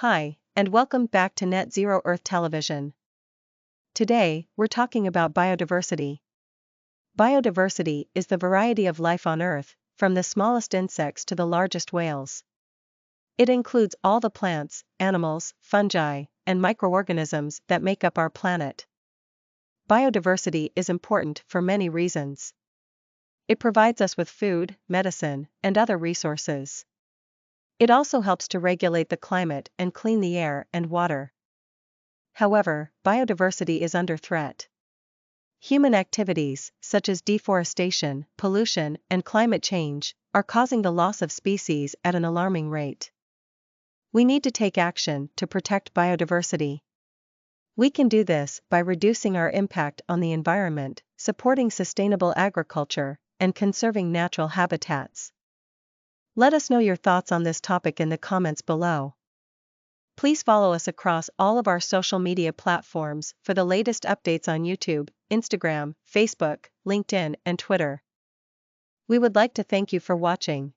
Hi, and welcome back to Net Zero Earth Television. Today, we're talking about biodiversity. Biodiversity is the variety of life on Earth, from the smallest insects to the largest whales. It includes all the plants, animals, fungi, and microorganisms that make up our planet. Biodiversity is important for many reasons. It provides us with food, medicine, and other resources. It also helps to regulate the climate and clean the air and water. However, biodiversity is under threat. Human activities, such as deforestation, pollution, and climate change, are causing the loss of species at an alarming rate. We need to take action to protect biodiversity. We can do this by reducing our impact on the environment, supporting sustainable agriculture, and conserving natural habitats. Let us know your thoughts on this topic in the comments below. Please follow us across all of our social media platforms for the latest updates on YouTube, Instagram, Facebook, LinkedIn, and Twitter. We would like to thank you for watching.